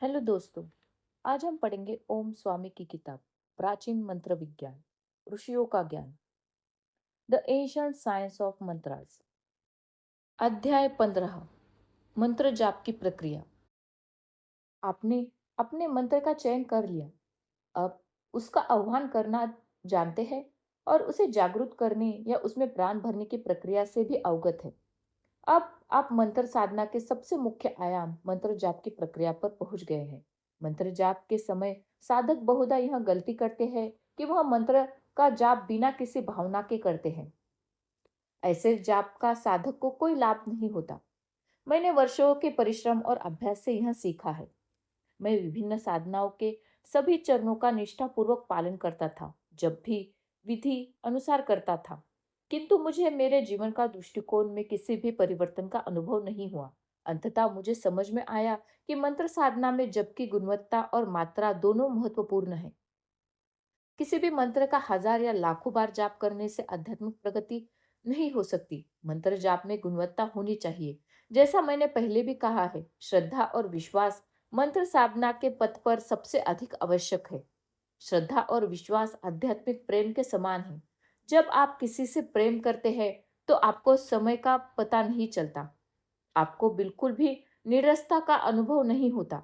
Hello दोस्तों। आज हम पढ़ेंगे ओम स्वामी की किताब प्राचीन मंत्र विज्ञान, ऋषियों का ज्ञान, the ancient science of mantras. अध्याय 15, मंत्र जाप की प्रक्रिया। आपने अपने मंत्र का चयन कर लिया। अब उसका आह्वान करना जानते हैं और उसे जागरूक करने या उसमें प्राण भरने की प्रक्रिया से भी अवगत है। अब आप मंत्र साधना के सबसे मुख्य आयाम मंत्र जाप की प्रक्रिया पर पहुंच गए हैं। मंत्र जाप के समय साधक बहुधा यह गलती करते हैं कि वह मंत्र का जाप बिना किसी भावना के करते हैं। ऐसे जाप का साधक को कोई लाभ नहीं होता। मैंने वर्षों के परिश्रम और अभ्यास से यह सीखा है। मैं विभिन्न साधनाओं के सभी चरणों का निष्ठापूर्वक पालन करता था, जब भी विधि अनुसार करता था, किंतु मुझे मेरे जीवन का दृष्टिकोण में किसी भी परिवर्तन का अनुभव नहीं हुआ। अंततः मुझे समझ में आया कि मंत्र साधना में जप की गुणवत्ता और मात्रा दोनों महत्वपूर्ण है। किसी भी मंत्र का हजार या लाखों बार जाप करने से आध्यात्मिक प्रगति नहीं हो सकती। मंत्र जाप में गुणवत्ता होनी चाहिए। जैसा मैंने पहले भी कहा है, श्रद्धा और विश्वास मंत्र साधना के पथ पर सबसे अधिक आवश्यक है। श्रद्धा और विश्वास आध्यात्मिक प्रेम के समान है। जब आप किसी से प्रेम करते हैं, तो आपको समय का पता नहीं चलता। आपको बिल्कुल भी निरस्ता का अनुभव नहीं होता।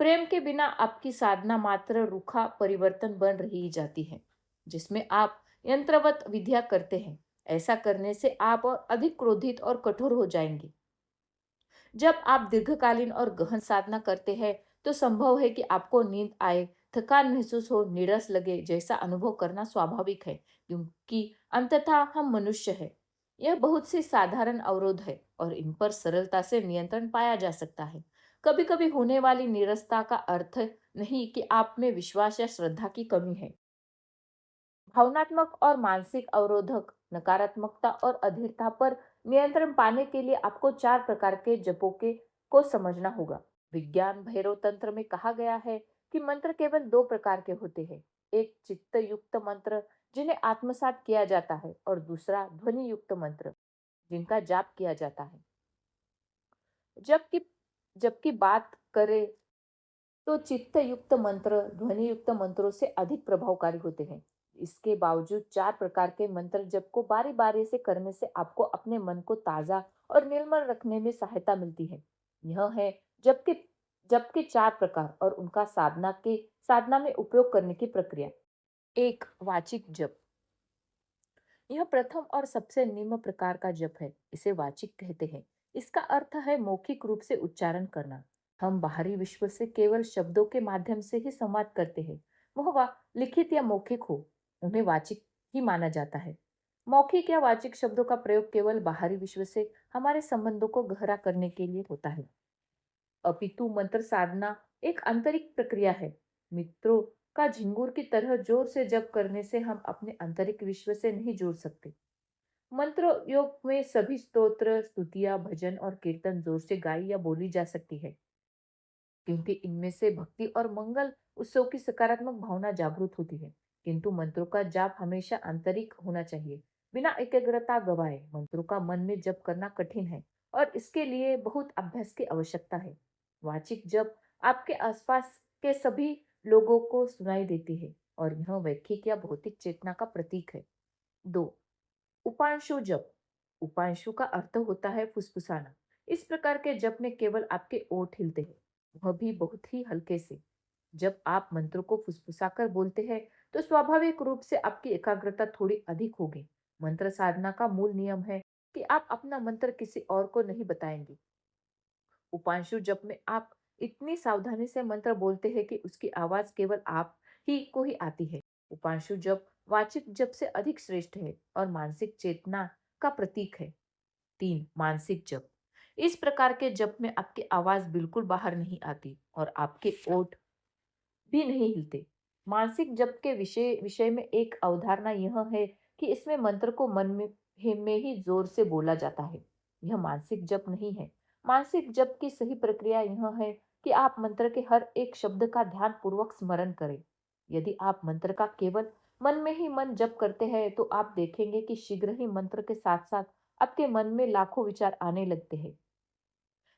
प्रेम के बिना आपकी साधना मात्र रूखा परिवर्तन बन रही जाती है, जिसमें आप यंत्रवत विधिया करते हैं। ऐसा करने से आप और अधिक क्रोधित और कठोर हो जाएंगे। जब आप दीर्घकालीन और गहन साधना करते हैं, तो संभव है कि आपको नींद आए, थकान महसूस हो, नीरस लगे जैसा अनुभव करना स्वाभाविक है, क्योंकि अंततः हम मनुष्य हैं। यह बहुत सी साधारण अवरोध है और इन पर सरलता से नियंत्रण पाया जा सकता है। कभी कभी होने वाली नीरसता का अर्थ नहीं कि आप में विश्वास या श्रद्धा की कमी है। भावनात्मक और मानसिक अवरोधक, नकारात्मकता और अधीरता पर नियंत्रण पाने के लिए आपको चार प्रकार के जपों के को समझना होगा। विज्ञान भैरव तंत्र में कहा गया है कि मंत्र केवल दो प्रकार के होते हैं। एक चित्त युक्त मंत्र, जिन्हें आत्मसात किया जाता है, और दूसरा ध्वनि युक्त मंत्र, जिनका जाप किया जाता है। जबकि जबकि बात करें तो चित्त युक्त मंत्र ध्वनि युक्त मंत्रों से अधिक प्रभावकारी होते हैं। इसके बावजूद चार प्रकार के मंत्र जप को बारी बारी से करने से आपको अपने मन को ताजा और निर्मल रखने में सहायता मिलती है। यह है जबकि जबकि चार प्रकार और उनका साधना में उपयोग करने की प्रक्रिया। एक, वाचिक जप। यह प्रथम और सबसे निम्न प्रकार का जप है। इसे वाचिक कहते हैं। इसका अर्थ है मौखिक रूप से उच्चारण करना। हम बाहरी विश्व से केवल शब्दों के माध्यम से ही संवाद करते हैं। लिखित या मौखिक हो, उन्हें वाचिक ही माना जाता है। मौखिक या वाचिक शब्दों का प्रयोग केवल बाहरी विश्व से हमारे संबंधों को गहरा करने के लिए होता है। अपितु मंत्र साधना एक आंतरिक प्रक्रिया है। मित्रों का झिंगुर की तरह जोर से जप करने से हम अपने आंतरिक विश्व से नहीं जुड़ सकते। मंत्र योग में सभी स्तोत्र, स्तुतियां, भजन और कीर्तन जोर से गाई या बोली जा सकती है, क्योंकि इनमें से भक्ति और मंगल उत्सव की सकारात्मक भावना जागृत होती है। किंतु मंत्रों का जाप हमेशा आंतरिक होना चाहिए, बिना एकाग्रता गवाए। मंत्रों का मन में जप करना कठिन है और इसके लिए बहुत अभ्यास की आवश्यकता है। वाचिक जप आपके आसपास के सभी लोगों को सुनाई देती है और यह वैखिक या भौतिक चेतना का प्रतीक है। दो, उपांशु जप। उपांशु का अर्थ होता है फुसफुसाना। इस प्रकार के जप में केवल आपके ओठ हिलते हैं, वह भी बहुत ही हल्के से। जब आप मंत्र को फुसफुसाकर बोलते हैं, तो स्वाभाविक रूप से आपकी एकाग्रता थोड़ी अधिक होगी। मंत्र साधना का मूल नियम है कि आप अपना मंत्र किसी और को नहीं बताएंगे। उपांशु जप में आप इतनी सावधानी से मंत्र बोलते हैं कि उसकी आवाज केवल आप ही को ही आती है। उपांशु जप वाचिक जप से अधिक श्रेष्ठ है और मानसिक चेतना का प्रतीक है। तीन, मानसिक जप। इस प्रकार के जप में आपकी आवाज बिल्कुल बाहर नहीं आती और आपके ओठ भी नहीं हिलते। मानसिक जप के विषय विषय में एक अवधारणा यह है कि इसमें मंत्र को मन में ही जोर से बोला जाता है। यह मानसिक जप नहीं है। मानसिक जप की सही प्रक्रिया यह है कि आप मंत्र के हर एक शब्द का ध्यान पूर्वक स्मरण करें। यदि आप मंत्र का केवल मन में ही मन जप करते हैं, तो आप देखेंगे कि शीघ्र ही मंत्र के साथ साथ आपके मन में लाखों विचार आने लगते हैं।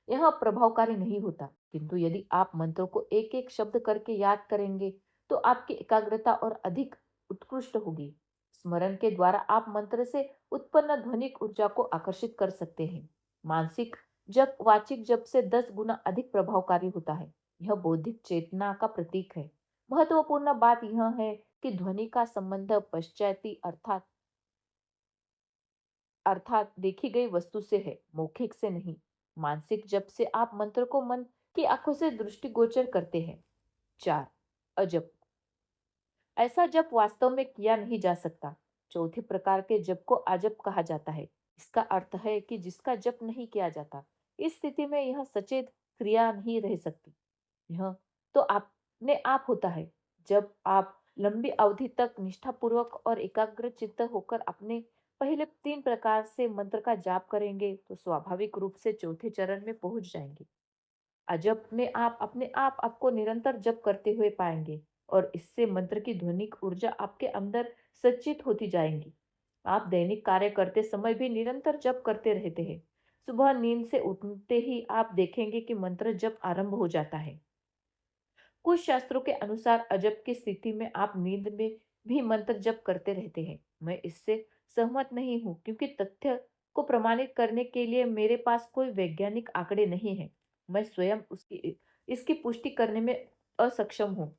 यह प्रभावकारी नहीं होता। किंतु यदि आप मंत्रों को एक एक शब्द करके याद करेंगे तो आपकी एकाग्रता और अधिक उत्कृष्ट होगी। स्मरण के द्वारा आप मंत्र से उत्पन्न ध्वनिक ऊर्जा को आकर्षित कर सकते हैं। मानसिक जप वाचिक जप से 10 गुना अधिक प्रभावकारी होता है। यह बौद्धिक चेतना का प्रतीक है। महत्वपूर्ण बात यह है कि ध्वनि का संबंध पश्चाती अर्थात अर्थात देखी गई वस्तु से है, मौखिक से नहीं। मानसिक जप से आप मंत्र को मन की आंखों से दृष्टिगोचर करते हैं। 4 अजप ऐसा जप वास्तव में किया नहीं जा सकता। चौथे प्रकार के जप को अजप कहा जाता है। इसका अर्थ है कि जिसका जप नहीं किया जाता। इस स्थिति में यह सचेत क्रिया नहीं रह सकती। यह तो आपने आप होता है। जब आप लंबी अवधि तक निष्ठापूर्वक और एकाग्र चित्त होकर अपने पहले 3 प्रकार से मंत्र का जाप करेंगे तो स्वाभाविक रूप से चौथे चरण में पहुंच जाएंगे। अजप में आप अपने आप आपको निरंतर जप करते हुए पाएंगे और इससे मंत्र की ध्वनिक ऊर्जा आपके अंदर संचित होती जाएंगी। आप दैनिक कार्य करते समय भी निरंतर जप करते रहते हैं। सुबह नींद से उठते ही आप देखेंगे कि मंत्र जप आरंभ हो जाता है। कुछ शास्त्रों के अनुसार अजब की स्थिति में आप नींद में भी मंत्र जप करते रहते हैं। मैं इससे सहमत नहीं हूँ क्योंकि तथ्य को प्रमाणित करने के लिए मेरे पास कोई वैज्ञानिक आंकड़े नहीं है। मैं स्वयं उसकी इसकी पुष्टि करने में असक्षम हूँ।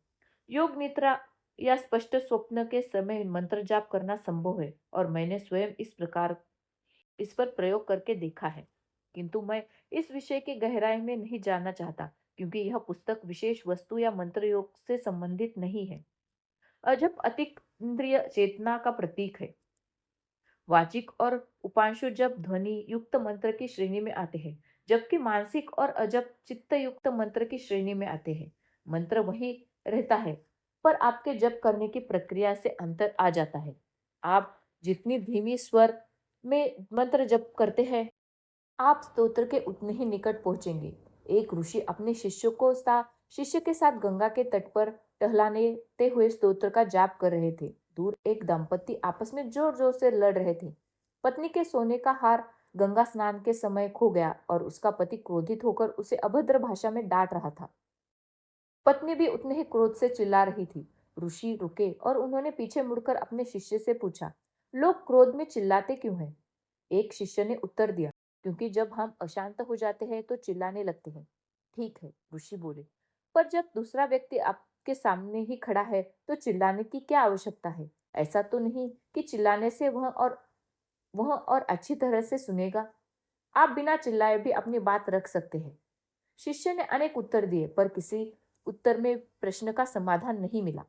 योग निद्रा या स्पष्ट स्वप्न के समय मंत्र जाप करना संभव है और मैंने स्वयं इस पर प्रयोग करके देखा है। किंतु मैं इस विषय की गहराई में नहीं जानना चाहता क्योंकि यह पुस्तक विशेष वस्तु या मंत्र योग से संबंधित नहीं है। अजप अतिक इंद्रिय चेतना का प्रतीक है। वाचिक और उपांशु जब ध्वनि युक्त मंत्र की श्रेणी में आते हैं, जबकि मानसिक और अजप चित्त युक्त मंत्र की श्रेणी में आते हैं। मंत्र वही रहता है, पर आपके जप करने की प्रक्रिया से अंतर आ जाता है। आप जितनी धीमी स्वर में मंत्र जप करते हैं, आप स्तोत्र के उतने ही निकट पहुंचेंगे। एक ऋषि अपने शिष्य के साथ गंगा के तट पर टहलाते हुए स्तोत्र का जाप कर रहे थे। दूर एक दंपति आपस में जोर जोर से लड़ रहे थे। पत्नी के सोने का हार गंगा स्नान के समय खो गया और उसका पति क्रोधित होकर उसे अभद्र भाषा में डांट रहा था। पत्नी भी उतने ही क्रोध से चिल्ला रही थी। ऋषि रुके और उन्होंने पीछे मुड़कर अपने शिष्य से पूछा, लोग क्रोध में चिल्लाते क्यों हैं? एक शिष्य ने उत्तर दिया, क्योंकि जब हम अशांत हो जाते हैं तो चिल्लाने लगते हैं। ठीक है, ऋषि बोले, पर जब दूसरा व्यक्ति आपके सामने ही खड़ा है तो चिल्लाने की क्या आवश्यकता है? ऐसा तो नहीं कि चिल्लाने से वह और अच्छी तरह से सुनेगा। आप बिना चिल्लाए भी अपनी बात रख सकते हैं। शिष्य ने अनेक उत्तर दिए पर किसी उत्तर में प्रश्न का समाधान नहीं मिला।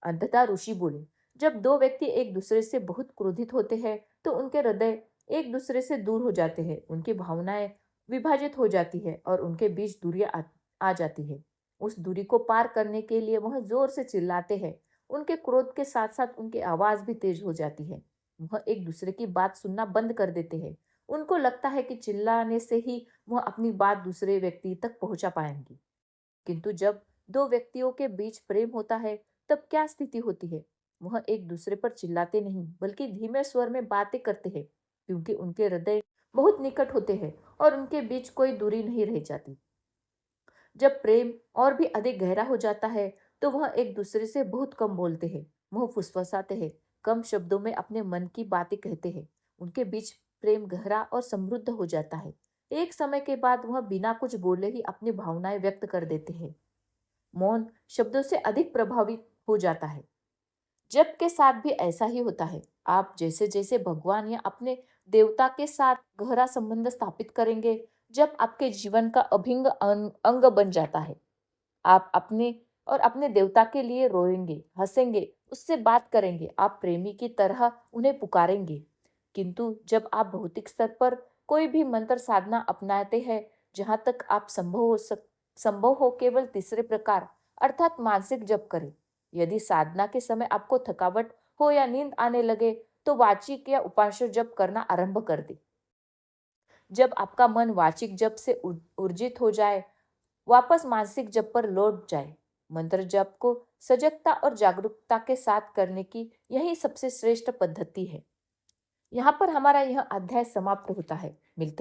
अंततः ऋषि बोले, जब दो व्यक्ति एक दूसरे से बहुत क्रोधित होते हैं तो उनके हृदय एक दूसरे से दूर हो जाते हैं, उनकी भावनाएं विभाजित हो जाती है और उनके बीच आ जाती है। उस दूरी को पार करने के लिए वह जोर से चिल्लाते हैं। उनके क्रोध के साथ साथ उनकी आवाज भी तेज हो जाती है। वह एक दूसरे की बात सुनना बंद कर देते हैं। उनको लगता है कि चिल्लाने से ही वह अपनी बात दूसरे व्यक्ति तक पहुंचा पाएंगे। किंतु जब दो व्यक्तियों के बीच प्रेम होता है तब क्या स्थिति होती है? वह एक दूसरे पर चिल्लाते नहीं बल्कि धीमे स्वर में बातें करते हैं, क्योंकि उनके हृदय बहुत निकट होते हैं और उनके बीच कोई दूरी नहीं रह जाती। जब प्रेम और भी अधिक गहरा हो जाता है तो वह एक दूसरे से बहुत कम बोलते हैं। वह फुसफुसाते हैं, कम शब्दों में अपने मन की बातें कहते हैं। उनके बीच प्रेम गहरा और समृद्ध हो जाता है। एक समय के बाद वह बिना कुछ बोले ही अपनी भावनाएं व्यक्त कर देते हैं। मौन शब्दों से अधिक प्रभावित हो जाता है। जप के साथ भी ऐसा ही होता है। आप जैसे जैसे भगवान या अपने देवता के साथ गहरा संबंध स्थापित करेंगे, जब आपके जीवन का अभिन्न अंग बन जाता है। आप अपने देवता के लिए रोएंगे, हंसेंगे, उससे बात करेंगे, आप प्रेमी की तरह उन्हें पुकारेंगे। किंतु जब आप भौतिक स्तर पर कोई भी मंत्र साधना अपनाते हैं, जहां तक आप संभव हो केवल तीसरे प्रकार अर्थात मानसिक जप करें। यदि साधना के समय आपको थकावट हो या नींद आने लगे तो वाचिक या उपांश जप करना आरंभ कर दे। जब आपका मन वाचिक जप से ऊर्जित हो जाए, वापस मानसिक जप पर लौट जाए। मंत्र जप को सजगता और जागरूकता के साथ करने की यही सबसे श्रेष्ठ पद्धति है। यहाँ पर हमारा यह अध्याय समाप्त होता है। मिलते हैं